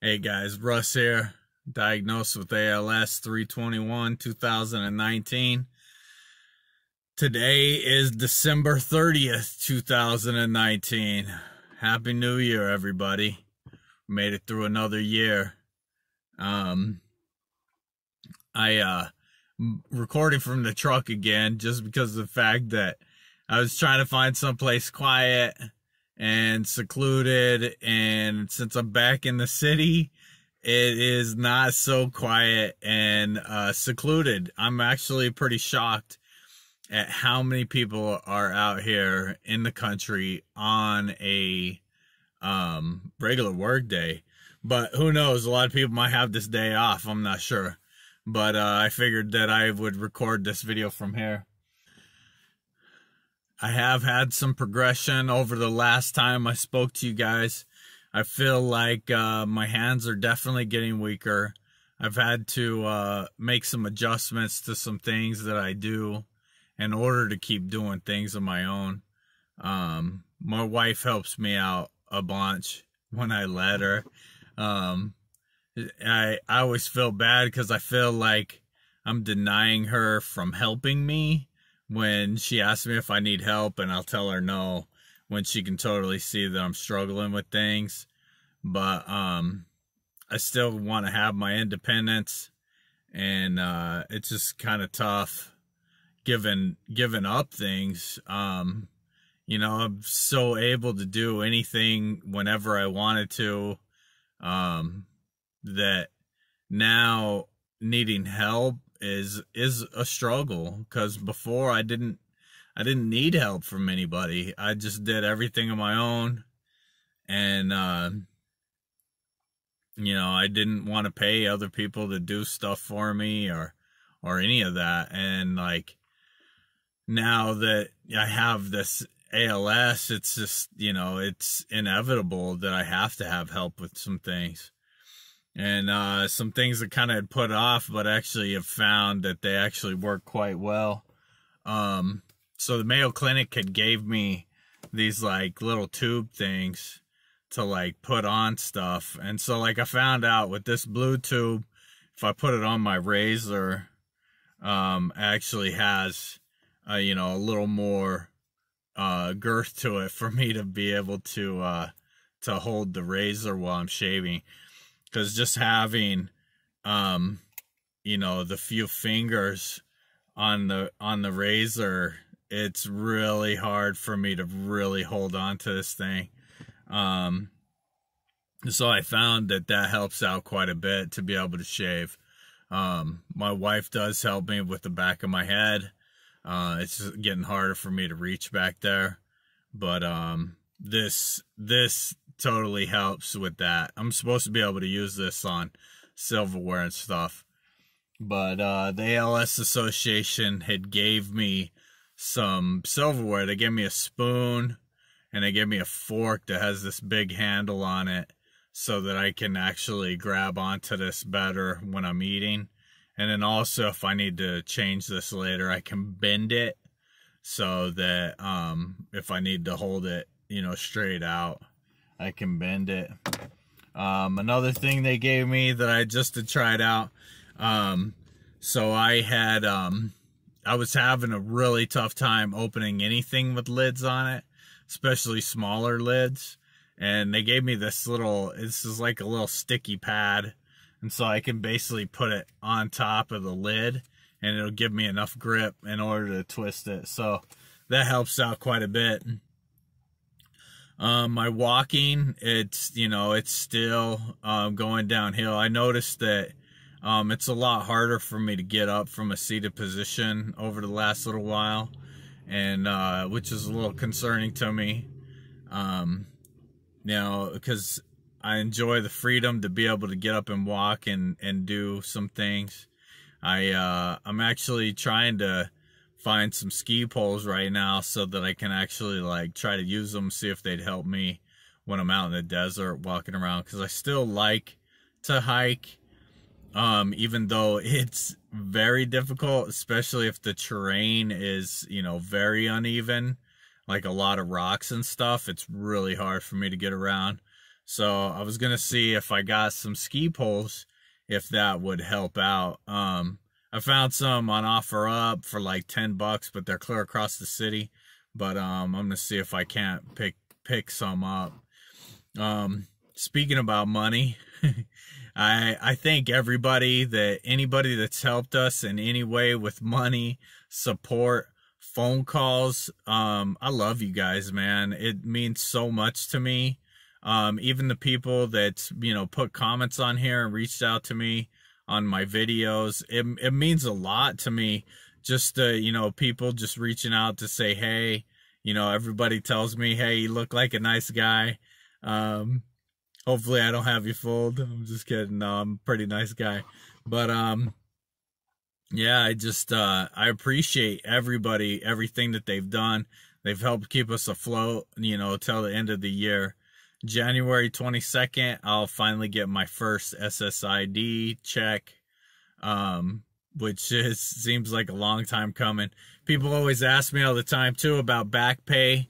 Hey guys, Russ here, diagnosed with ALS 3/21/2019. Today is December 30th, 2019. Happy New Year, everybody. Made it through another year. Recording from the truck again just because of the fact that I was trying to find someplace quiet and secluded, and since I'm back in the city, it is not so quiet and secluded. I'm actually pretty shocked at how many people are out here in the country on a regular work day. But who knows, a lot of people might have this day off, I'm not sure. But I figured that I would record this video from here. I have had some progression over the last time I spoke to you guys. I feel like my hands are definitely getting weaker. I've had to make some adjustments to some things that I do in order to keep doing things on my own. My wife helps me out a bunch when I let her. I always feel bad because I feel like I'm denying her from helping me when she asks me if I need help, and I'll tell her no when she can totally see that I'm struggling with things. But I still want to have my independence, and it's just kind of tough giving up things. You know, I'm so able to do anything whenever I wanted to, that now needing help is a struggle, because before I didn't need help from anybody. I just did everything on my own, and you know, I didn't want to pay other people to do stuff for me or any of that. And like, now that I have this ALS, it's just, you know, it's inevitable that I have to have help with some things. And some things that kind of had put off, but actually have found that they actually work quite well. So the Mayo Clinic had gave me these like little tube things to like put on stuff. And so like I found out with this blue tube, if I put it on my razor, actually has, you know, a little more girth to it for me to be able to hold the razor while I'm shaving. Because just having, you know, the few fingers on the razor, it's really hard for me to really hold on to this thing. So I found that helps out quite a bit to be able to shave. My wife does help me with the back of my head. It's just getting harder for me to reach back there. But this totally helps with that. I'm supposed to be able to use this on silverware and stuff, but the ALS Association had gave me some silverware. They gave me a spoon, and they gave me a fork that has this big handle on it so that I can actually grab onto this better when I'm eating. And then also, if I need to change this later, I can bend it so that if I need to hold it, you know, straight out, I can bend it. Another thing they gave me that I just had tried out, so I had, I was having a really tough time opening anything with lids on it, especially smaller lids. And they gave me this is like a little sticky pad. And so I can basically put it on top of the lid, and it'll give me enough grip in order to twist it. So that helps out quite a bit. My walking, it's, you know, it's still going downhill. I noticed that it's a lot harder for me to get up from a seated position over the last little while, and which is a little concerning to me. You know, because I enjoy the freedom to be able to get up and walk and do some things. I'm actually trying to find some ski poles right now so that I can actually like try to use them, see if they'd help me when I'm out in the desert walking around, because I still like to hike, even though it's very difficult, especially if the terrain is, you know, very uneven, like a lot of rocks and stuff. It's really hard for me to get around. So I was gonna see if I got some ski poles, if that would help out. I found some on OfferUp for like $10, but they're clear across the city. But I'm gonna see if I can't pick some up. Speaking about money, I thank anybody that's helped us in any way with money, support, phone calls. I love you guys, man. It means so much to me. Even the people that, you know, put comments on here and reached out to me on my videos, it means a lot to me. Just, you know, people just reaching out to say, hey, you know, everybody tells me, hey, you look like a nice guy. Hopefully I don't have you fooled. I'm just kidding. No, I'm a pretty nice guy. But, yeah, I appreciate everybody, everything that they've done. They've helped keep us afloat, you know, till the end of the year. January 22nd, I'll finally get my first SSID check, which seems like a long time coming. People always ask me all the time, too, about back pay.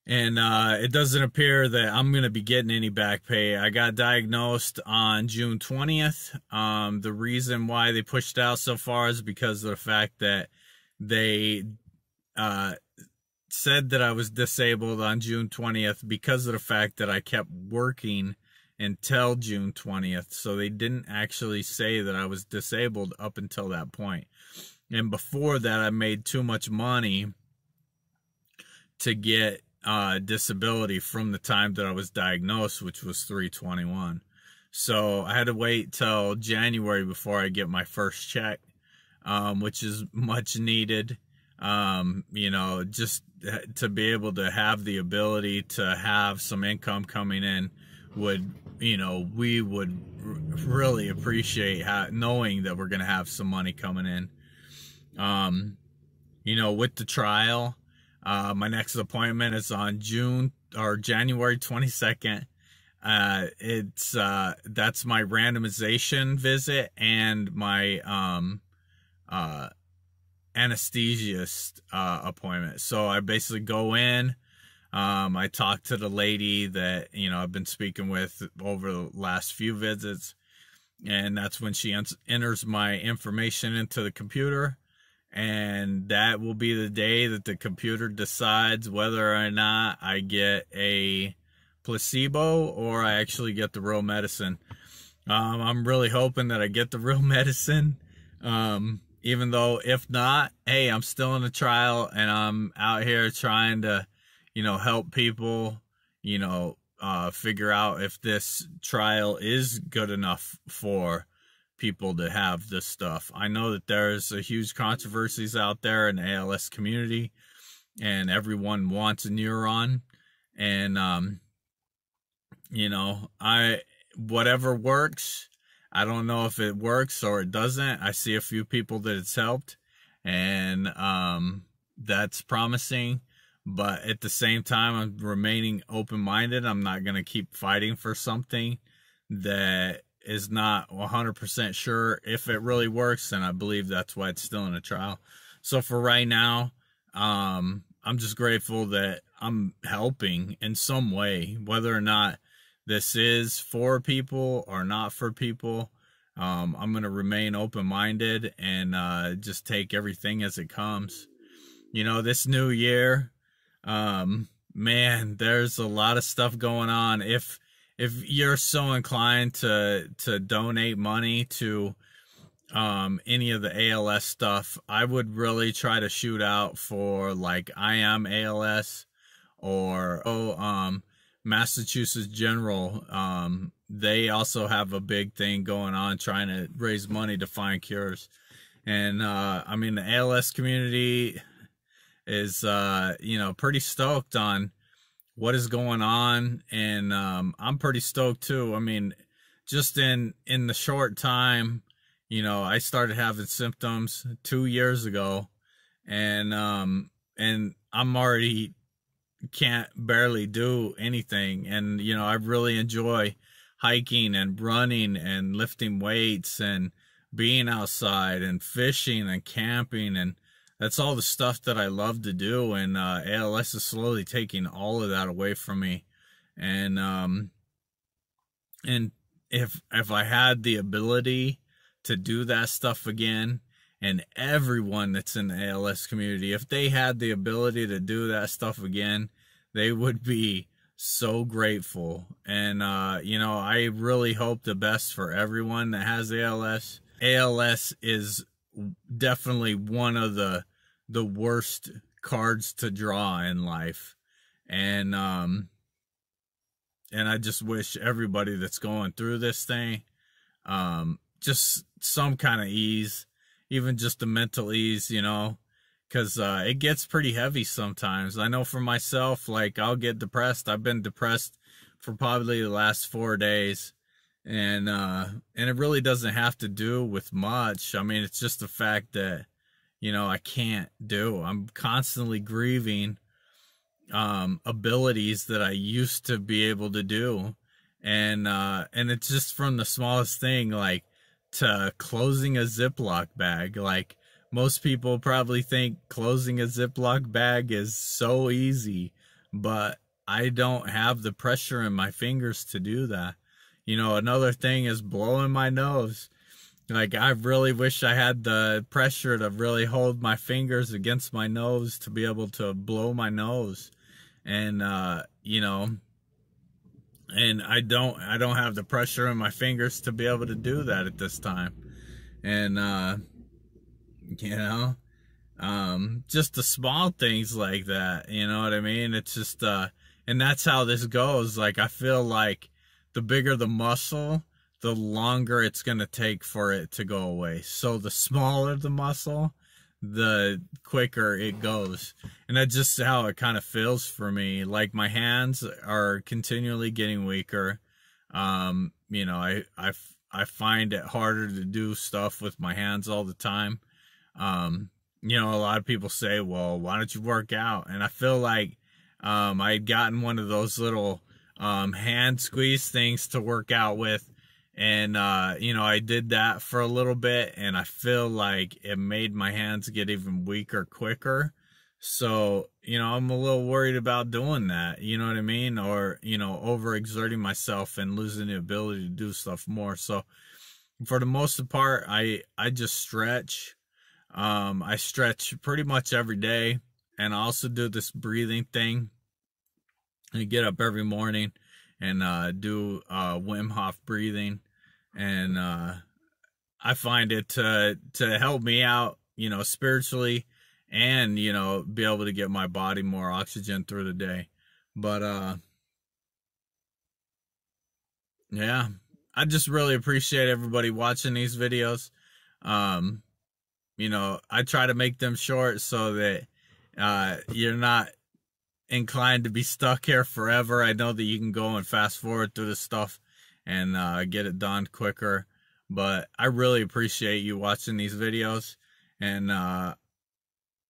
And it doesn't appear that I'm going to be getting any back pay. I got diagnosed on June 20th. The reason why they pushed out so far is because of the fact that they said that I was disabled on June 20th because of the fact that I kept working until June 20th. So they didn't actually say that I was disabled up until that point. And before that, I made too much money to get disability from the time that I was diagnosed, which was 3/21. So I had to wait till January before I get my first check, which is much needed. You know, just to be able to have the ability to have some income coming in would, you know, we would really appreciate knowing that we're going to have some money coming in. You know, with the trial, my next appointment is on January 22nd. That's my randomization visit and my anesthesiast appointment. So I basically go in, I talk to the lady that, you know, I've been speaking with over the last few visits, and that's when she enters my information into the computer. And that will be the day that the computer decides whether or not I get a placebo or I actually get the real medicine. I'm really hoping that I get the real medicine. Even though if not, hey, I'm still in a trial and I'm out here trying to, you know, help people, you know, figure out if this trial is good enough for people to have this stuff. I know that there's a huge controversies out there in the ALS community, and everyone wants a neuron. And you know, whatever works. I don't know if it works or it doesn't. I see a few people that it's helped, and that's promising. But at the same time, I'm remaining open-minded. I'm not going to keep fighting for something that is not 100% sure if it really works, and I believe that's why it's still in a trial. So for right now, I'm just grateful that I'm helping in some way, whether or not this is for people or not for people. I'm going to remain open-minded and just take everything as it comes. You know, this new year, man, there's a lot of stuff going on. If you're so inclined to donate money to any of the ALS stuff, I would really try to shoot out for like I Am ALS or Massachusetts General. They also have a big thing going on trying to raise money to find cures. And I mean, the ALS community is you know, pretty stoked on what is going on, and I'm pretty stoked too. I mean, just in the short time, you know, I started having symptoms 2 years ago, and I'm already can't barely do anything. And you know, I really enjoy hiking and running and lifting weights and being outside and fishing and camping, and that's all the stuff that I love to do. And ALS is slowly taking all of that away from me. And And if I had the ability to do that stuff again, and everyone that's in the ALS community, if they had the ability to do that stuff again, they would be so grateful. And you know, I really hope the best for everyone that has ALS. ALS is definitely one of the worst cards to draw in life. And I just wish everybody that's going through this thing just some kind of ease, even just the mental ease, you know, because it gets pretty heavy sometimes. I know for myself, like, I'll get depressed. I've been depressed for probably the last 4 days, and it really doesn't have to do with much. I mean, it's just the fact that, you know, I'm constantly grieving abilities that I used to be able to do, and it's just from the smallest thing, like to closing a Ziplock bag. Like, most people probably think closing a Ziplock bag is so easy, but I don't have the pressure in my fingers to do that. You know, another thing is blowing my nose. Like, I really wish I had the pressure to really hold my fingers against my nose to be able to blow my nose. And you know, and I don't have the pressure in my fingers to be able to do that at this time. And you know, just the small things like that, you know what I mean? It's just and that's how this goes. Like, I feel like the bigger the muscle, the longer it's going to take for it to go away. So the smaller the muscle, the quicker it goes. And that's just how it kind of feels for me. Like, my hands are continually getting weaker. You know, I find it harder to do stuff with my hands all the time. You know, a lot of people say, well, why don't you work out? And I feel like I had gotten one of those little hand squeeze things to work out with. And, you know, I did that for a little bit, and I feel like it made my hands get even weaker quicker. So, you know, I'm a little worried about doing that, you know what I mean? Or, you know, overexerting myself and losing the ability to do stuff more. So, for the most part, I just stretch. I stretch pretty much every day, and I also do this breathing thing. I get up every morning and do Wim Hof breathing, and I find it to help me out, you know, spiritually, and, you know, be able to get my body more oxygen through the day. But yeah, I just really appreciate everybody watching these videos. You know, I try to make them short so that you're not inclined to be stuck here forever. I know that you can go and fast forward through this stuff and get it done quicker, but I really appreciate you watching these videos, and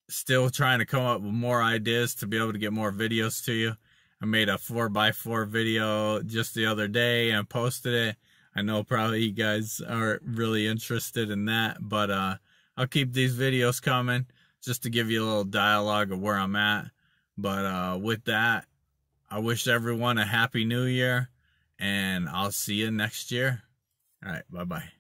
still trying to come up with more ideas to be able to get more videos to you. I made a 4x4 video just the other day and posted it. I know probably you guys are really interested in that, but I'll keep these videos coming just to give you a little dialogue of where I'm at. But with that, I wish everyone a happy new year, and I'll see you next year. All right, bye-bye.